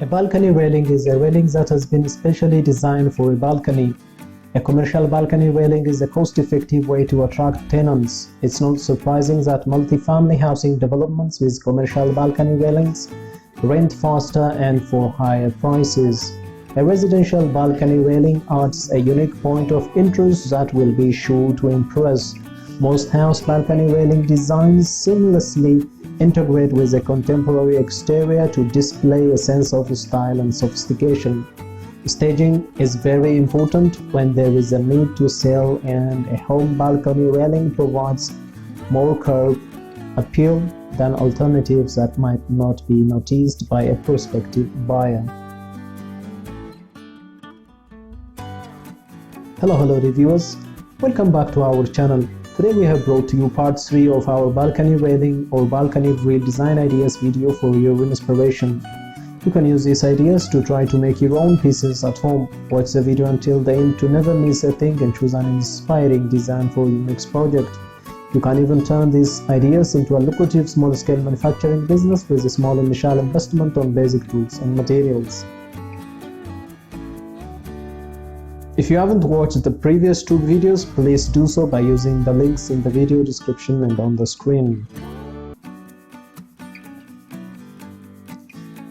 A balcony railing is a railing that has been specially designed for a balcony. A commercial balcony railing is a cost-effective way to attract tenants. It's not surprising that multifamily housing developments with commercial balcony railings rent faster and for higher prices. A residential balcony railing adds a unique point of interest that will be sure to impress. Most house balcony railing designs seamlessly integrate with a contemporary exterior to display a sense of style and sophistication. Staging is very important when there is a need to sell, and a home balcony railing provides more curb appeal than alternatives that might not be noticed by a prospective buyer. Hello reviewers, welcome back to our channel. Today we have brought to you part 3 of our balcony railing or balcony grill design ideas video for your inspiration. You can use these ideas to try to make your own pieces at home. Watch the video until the end to never miss a thing and choose an inspiring design for your next project. You can even turn these ideas into a lucrative small-scale manufacturing business with a small initial investment on basic tools and materials. If you haven't watched the previous 2 videos, please do so by using the links in the video description and on the screen.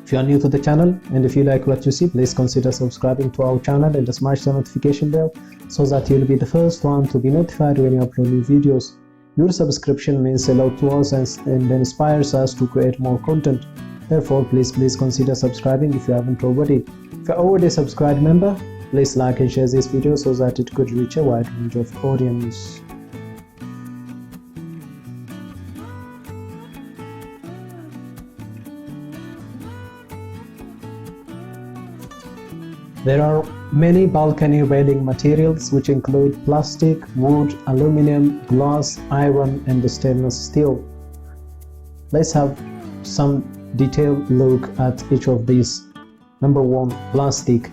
If you are new to the channel and if you like what you see, please consider subscribing to our channel and smash the notification bell so that you'll be the first one to be notified when you upload new videos. Your subscription means a lot to us and inspires us to create more content. Therefore, please consider subscribing if you haven't already. If you're already a subscribed member, please like and share this video so that it could reach a wide range of audience. There are many balcony railing materials which include plastic, wood, aluminum, glass, iron, and stainless steel. Let's have some detailed look at each of these. Number 1. Plastic.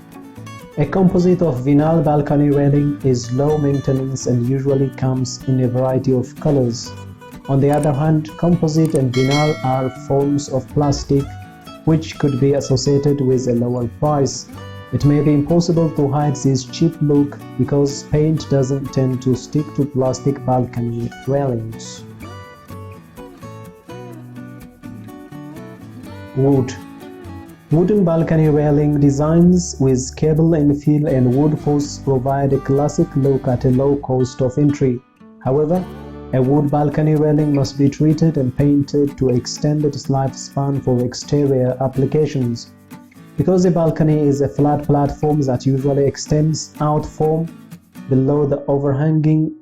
A composite of vinyl balcony railing is low maintenance and usually comes in a variety of colors. On the other hand, composite and vinyl are forms of plastic which could be associated with a lower price. It may be impossible to hide this cheap look because paint doesn't tend to stick to plastic balcony railings. Wood. Wooden balcony railing designs with cable infill and wood posts provide a classic look at a low cost of entry. However, a wood balcony railing must be treated and painted to extend its lifespan for exterior applications. Because a balcony is a flat platform that usually extends out from below the overhanging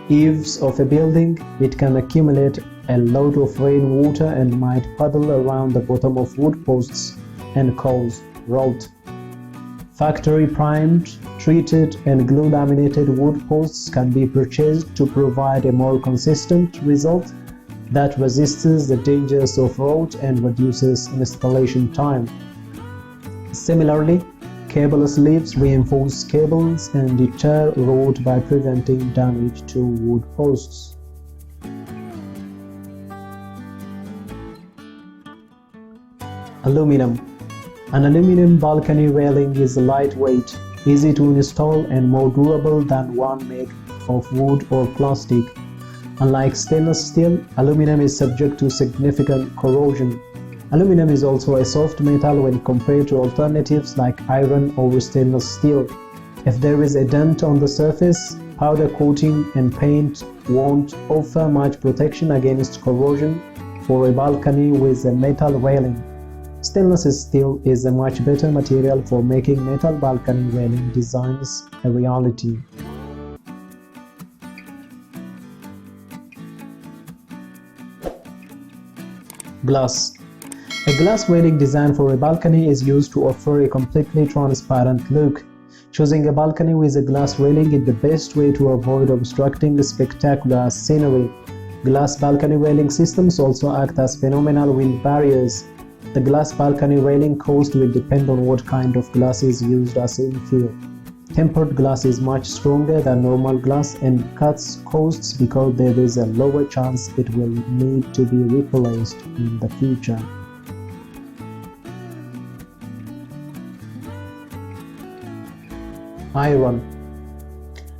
eaves of a building, it can accumulate a lot of rainwater and might puddle around the bottom of wood posts and cause rot. Factory primed, treated, and glue laminated wood posts can be purchased to provide a more consistent result that resists the dangers of rot and reduces installation time. Similarly, cable sleeves reinforce cables and deter rot by preventing damage to wood posts. Aluminum. An aluminum balcony railing is lightweight, easy to install, and more durable than one made of wood or plastic. Unlike stainless steel, aluminum is subject to significant corrosion. Aluminum is also a soft metal when compared to alternatives like iron or stainless steel. If there is a dent on the surface, powder coating and paint won't offer much protection against corrosion for a balcony with a metal railing. Stainless steel is a much better material for making metal balcony railing designs a reality. Glass. A glass railing designed for a balcony is used to offer a completely transparent look. Choosing a balcony with a glass railing is the best way to avoid obstructing spectacular scenery. Glass balcony railing systems also act as phenomenal wind barriers. The glass balcony railing cost will depend on what kind of glass is used as infill. Tempered glass is much stronger than normal glass and cuts costs because there is a lower chance it will need to be replaced in the future. Iron.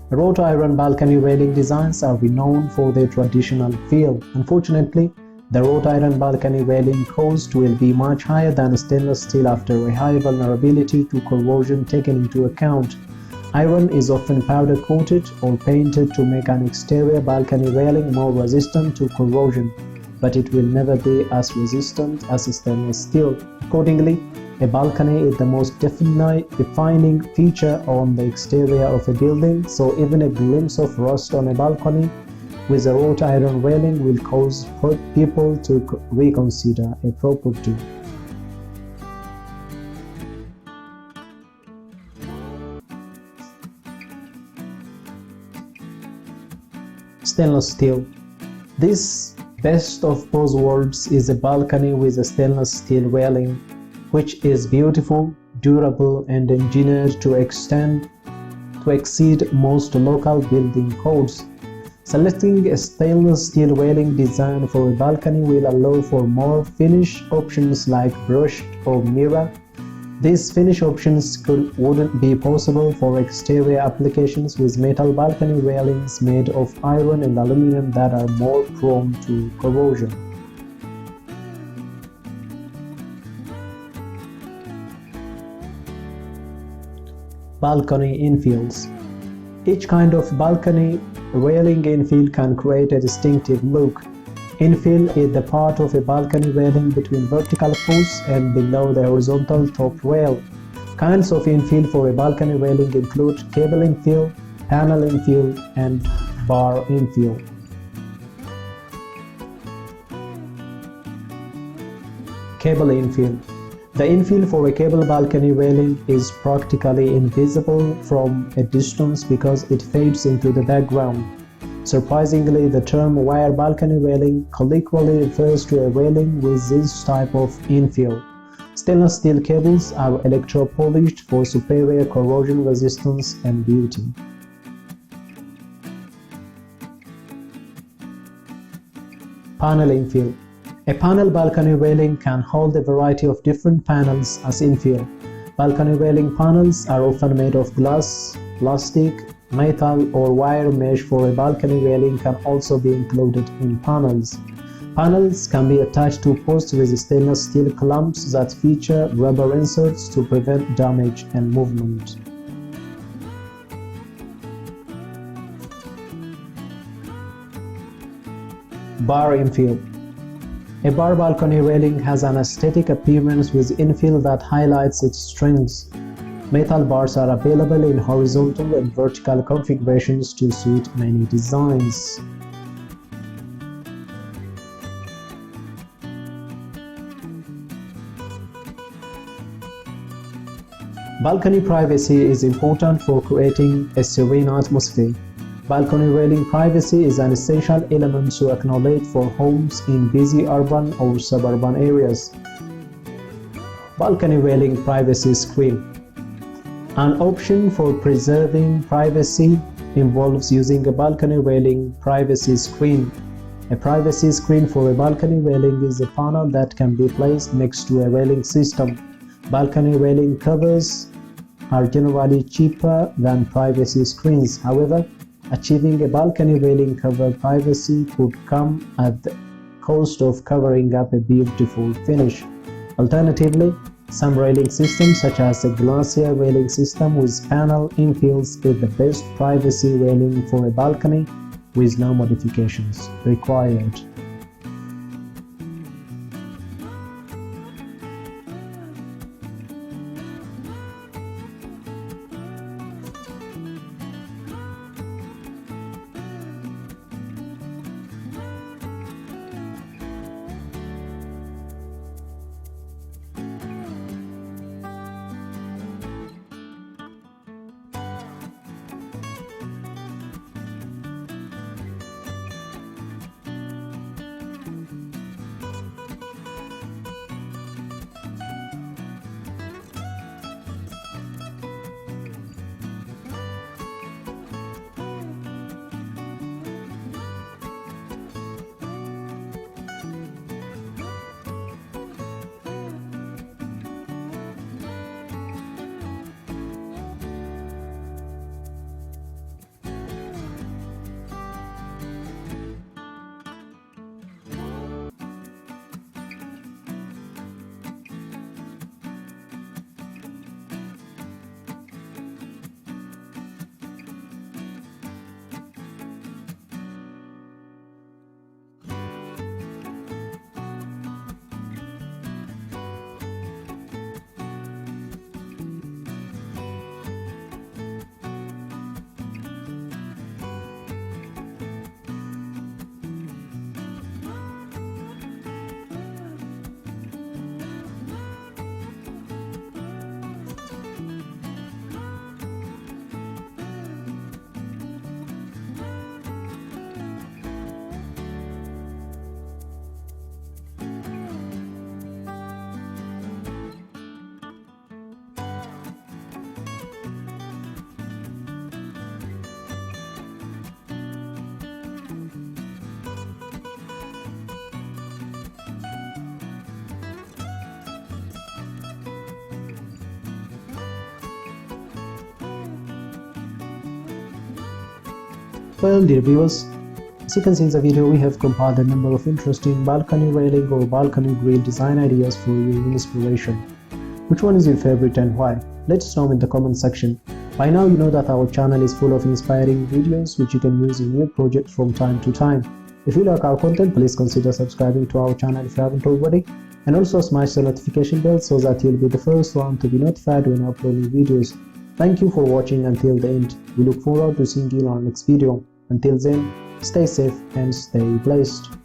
Wrought iron balcony railing designs are renowned for their traditional feel. Unfortunately, the wrought iron balcony railing cost will be much higher than stainless steel after a high vulnerability to corrosion taken into account. Iron is often powder coated or painted to make an exterior balcony railing more resistant to corrosion, but it will never be as resistant as stainless steel. Accordingly, a balcony is the most defining feature on the exterior of a building, so even a glimpse of rust on a balcony with a wrought iron railing will cause people to reconsider a property. Stainless steel. This best of both worlds is a balcony with a stainless steel railing, which is beautiful, durable, and engineered to exceed most local building codes. Selecting a stainless steel railing design for a balcony will allow for more finish options like brushed or mirror. These finish options wouldn't be possible for exterior applications with metal balcony railings made of iron and aluminum that are more prone to corrosion. Balcony infills. Each kind of balcony railing infill can create a distinctive look. Infill is the part of a balcony railing between vertical posts and below the horizontal top rail. Kinds of infill for a balcony railing include cable infill, panel infill, and bar infill. Cable infill. The infill for a cable balcony railing is practically invisible from a distance because it fades into the background. Surprisingly, the term wire balcony railing colloquially refers to a railing with this type of infill. Stainless steel cables are electro-polished for superior corrosion resistance and beauty. Panel infill. A panel balcony railing can hold a variety of different panels as infill. Balcony railing panels are often made of glass, plastic, metal, or wire mesh. For a balcony railing can also be included in panels. Panels can be attached to posts with stainless steel clamps that feature rubber inserts to prevent damage and movement. Bar infill. A bar balcony railing has an aesthetic appearance with infill that highlights its strengths. Metal bars are available in horizontal and vertical configurations to suit many designs. Balcony privacy is important for creating a serene atmosphere. Balcony railing privacy is an essential element to acknowledge for homes in busy urban or suburban areas. Balcony railing privacy screen. An option for preserving privacy involves using a balcony railing privacy screen. A privacy screen for a balcony railing is a panel that can be placed next to a railing system. Balcony railing covers are generally cheaper than privacy screens. However, achieving a balcony railing cover privacy could come at the cost of covering up a beautiful finish. Alternatively, some railing systems such as a glacier railing system with panel infills is the best privacy railing for a balcony with no modifications required. Well, dear viewers, as you can see in the video, we have compiled a number of interesting balcony railing or balcony grill design ideas for your inspiration. Which one is your favorite and why? Let us know in the comment section. By now you know that our channel is full of inspiring videos which you can use in your project from time to time. If you like our content, please consider subscribing to our channel if you haven't already, and also smash the notification bell so that you'll be the first one to be notified when I upload new videos. Thank you for watching until the end. We look forward to seeing you in our next video. Until then, stay safe and stay blessed.